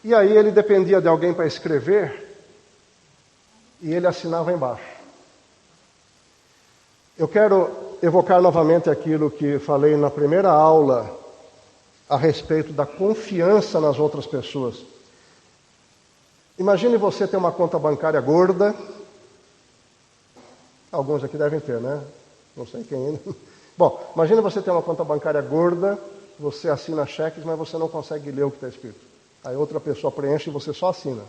E aí ele dependia de alguém para escrever, e ele assinava embaixo. Eu quero evocar novamente aquilo que falei na primeira aula a respeito da confiança nas outras pessoas. Imagine você ter uma conta bancária gorda. Alguns aqui devem ter, né? Não sei quem ainda. Bom, imagine você ter uma conta bancária gorda, você assina cheques, mas você não consegue ler o que está escrito. Aí outra pessoa preenche e você só assina.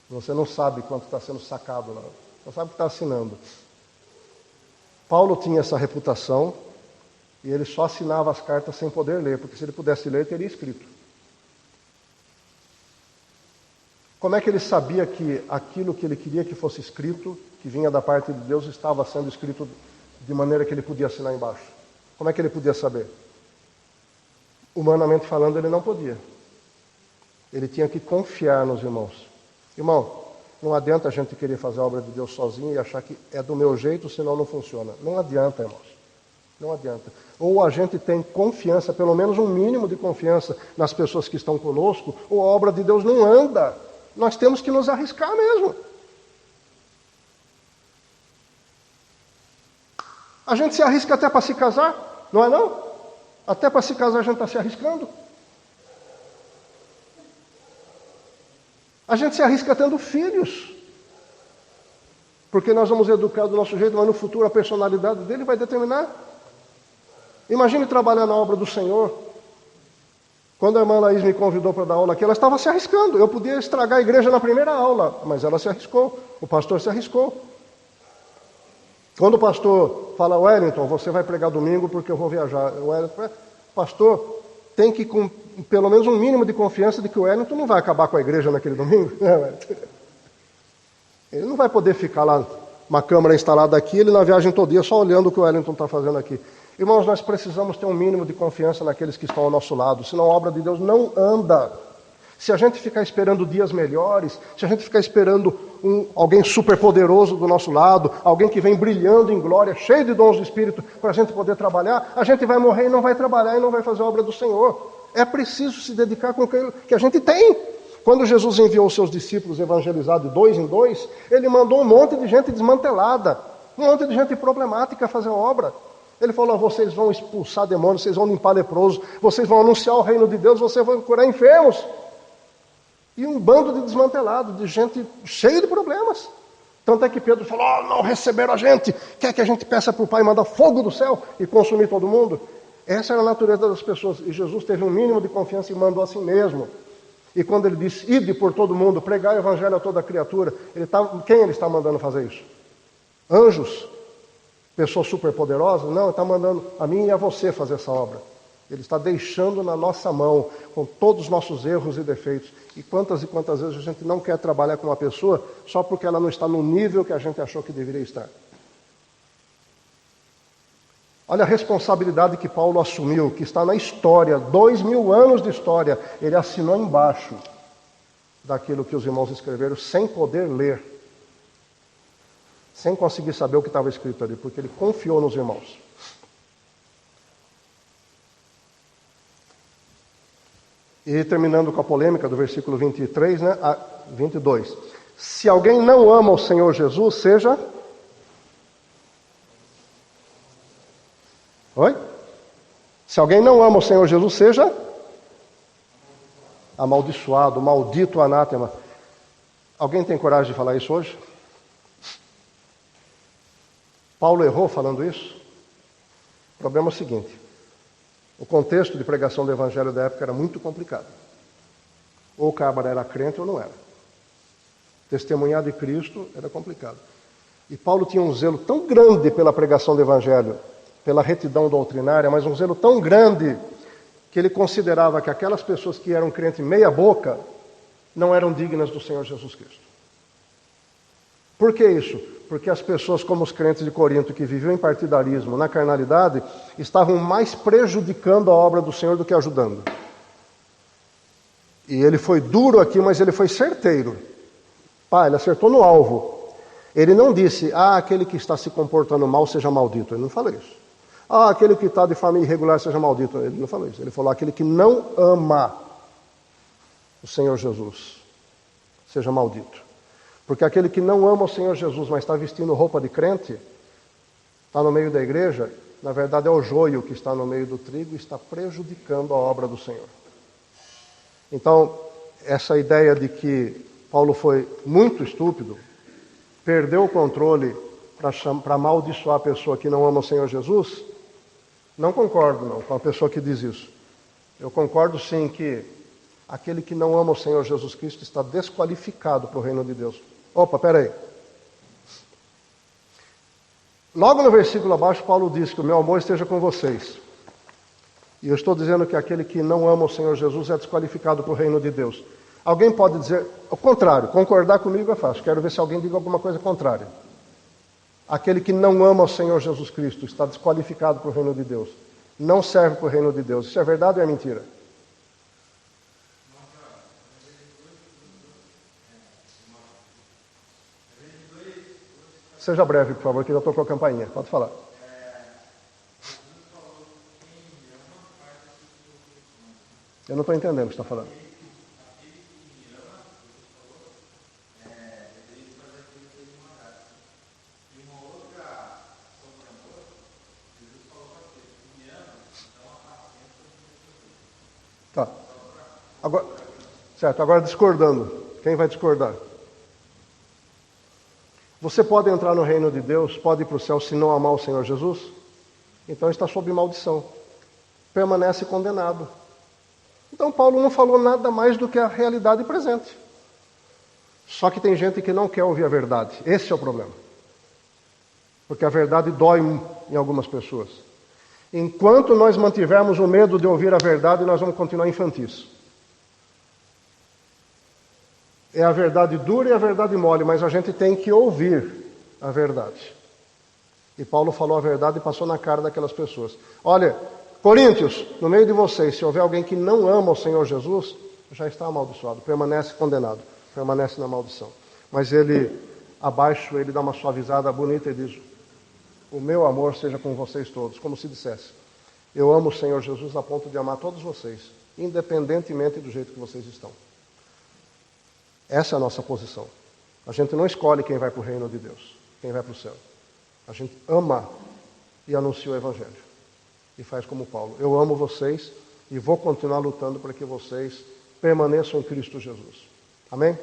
Você não sabe quanto está sendo sacado lá. Só sabe que está assinando. Paulo tinha essa reputação e ele só assinava as cartas sem poder ler, porque se ele pudesse ler, teria escrito. Como é que ele sabia que aquilo que ele queria que fosse escrito, que vinha da parte de Deus, estava sendo escrito de maneira que ele podia assinar embaixo? Como é que ele podia saber? Humanamente falando, ele não podia. Ele tinha que confiar nos irmãos. Irmão, não adianta a gente querer fazer a obra de Deus sozinho e achar que é do meu jeito, senão não funciona. Não adianta, irmãos. Não adianta. Ou a gente tem confiança, pelo menos um mínimo de confiança nas pessoas que estão conosco, ou a obra de Deus não anda. Nós temos que nos arriscar mesmo. A gente se arrisca até para se casar, não é não? Até para se casar a gente está se arriscando. A gente se arrisca tendo filhos. Porque nós vamos educar do nosso jeito, mas no futuro a personalidade dele vai determinar. Imagine trabalhar na obra do Senhor. Quando a irmã Laís me convidou para dar aula aqui, ela estava se arriscando. Eu podia estragar a igreja na primeira aula, mas ela se arriscou. O pastor se arriscou. Quando o pastor fala: Wellington, você vai pregar domingo porque eu vou viajar. O Wellington, pastor, tem que com pelo menos um mínimo de confiança de que o Wellington não vai acabar com a igreja naquele domingo. Ele não vai poder ficar lá, uma câmera instalada aqui, ele na viagem todo dia só olhando o que o Wellington está fazendo aqui. Irmãos, nós precisamos ter um mínimo de confiança naqueles que estão ao nosso lado, senão a obra de Deus não anda. Se a gente ficar esperando dias melhores, se a gente ficar esperando alguém super poderoso do nosso lado, alguém que vem brilhando em glória, cheio de dons do Espírito, para a gente poder trabalhar, a gente vai morrer e não vai trabalhar e não vai fazer a obra do Senhor. É preciso se dedicar com aquilo que a gente tem. Quando Jesus enviou os seus discípulos evangelizados de 2 em 2, ele mandou um monte de gente desmantelada, um monte de gente problemática a fazer a obra. Ele falou: vocês vão expulsar demônios, vocês vão limpar leprosos, vocês vão anunciar o reino de Deus, vocês vão curar enfermos. E um bando de desmantelados, de gente cheia de problemas. Tanto é que Pedro falou: não receberam a gente, quer que a gente peça para o Pai mandar fogo do céu e consumir todo mundo? Essa era a natureza das pessoas. E Jesus teve um mínimo de confiança e mandou assim mesmo. E quando ele disse: ide por todo mundo, pregar o evangelho a toda criatura, quem ele está mandando fazer isso? Anjos? Pessoas superpoderosas? Não, ele está mandando a mim e a você fazer essa obra. Ele está deixando na nossa mão, com todos os nossos erros e defeitos. E quantas vezes a gente não quer trabalhar com uma pessoa só porque ela não está no nível que a gente achou que deveria estar. Olha a responsabilidade que Paulo assumiu, que está na história, 2000 anos de história. Ele assinou embaixo daquilo que os irmãos escreveram, sem poder ler, sem conseguir saber o que estava escrito ali, porque ele confiou nos irmãos. E terminando com a polêmica do versículo 23, né, a 22. Se alguém não ama o Senhor Jesus, seja... Oi? Se alguém não ama o Senhor Jesus, seja... amaldiçoado, maldito, anátema. Alguém tem coragem de falar isso hoje? Paulo errou falando isso? O problema é o seguinte. O contexto de pregação do evangelho da época era muito complicado. Ou o cabra era crente ou não era. Testemunhar de Cristo era complicado. E Paulo tinha um zelo tão grande pela pregação do evangelho, pela retidão doutrinária, mas um zelo tão grande que ele considerava que aquelas pessoas que eram crentes meia boca não eram dignas do Senhor Jesus Cristo. Por que isso? Porque as pessoas como os crentes de Corinto que viviam em partidarismo, na carnalidade, estavam mais prejudicando a obra do Senhor do que ajudando. E ele foi duro aqui, mas ele foi certeiro. Ele acertou no alvo. Ele não disse, aquele que está se comportando mal seja maldito. Ele não falou isso. Aquele que está de família irregular seja maldito. Ele não falou isso. Ele falou, aquele que não ama o Senhor Jesus seja maldito. Porque aquele que não ama o Senhor Jesus, mas está vestindo roupa de crente, está no meio da igreja, na verdade é o joio que está no meio do trigo e está prejudicando a obra do Senhor. Então, essa ideia de que Paulo foi muito estúpido, perdeu o controle para amaldiçoar a pessoa que não ama o Senhor Jesus, não concordo não com a pessoa que diz isso. Eu concordo sim que aquele que não ama o Senhor Jesus Cristo está desqualificado para o reino de Deus. Opa, peraí. Logo no versículo abaixo, Paulo diz que o meu amor esteja com vocês. E eu estou dizendo que aquele que não ama o Senhor Jesus é desqualificado para o reino de Deus. Alguém pode dizer o contrário, concordar comigo é fácil. Quero ver se alguém diga alguma coisa contrária. Aquele que não ama o Senhor Jesus Cristo está desqualificado para o reino de Deus. Não serve para o reino de Deus. Isso é verdade ou é mentira? Seja breve, por favor, que já tocou a campainha. Pode falar. Eu não estou entendendo o que você está falando. Tá. Agora, certo, agora discordando. Quem vai discordar? Você pode entrar no reino de Deus, pode ir para o céu se não amar o Senhor Jesus? Então está sob maldição. Permanece condenado. Então Paulo não falou nada mais do que a realidade presente. Só que tem gente que não quer ouvir a verdade. Esse é o problema. Porque a verdade dói em algumas pessoas. Enquanto nós mantivermos o medo de ouvir a verdade, nós vamos continuar infantis. É a verdade dura e a verdade mole, mas a gente tem que ouvir a verdade. E Paulo falou a verdade e passou na cara daquelas pessoas. Olha, Coríntios, no meio de vocês, se houver alguém que não ama o Senhor Jesus, já está amaldiçoado, permanece condenado, permanece na maldição. Mas ele, abaixo, ele dá uma suavizada bonita e diz, o meu amor seja com vocês todos, como se dissesse, eu amo o Senhor Jesus a ponto de amar todos vocês, independentemente do jeito que vocês estão. Essa é a nossa posição. A gente não escolhe quem vai para o reino de Deus, quem vai para o céu. A gente ama e anuncia o Evangelho. E faz como Paulo. Eu amo vocês e vou continuar lutando para que vocês permaneçam em Cristo Jesus. Amém?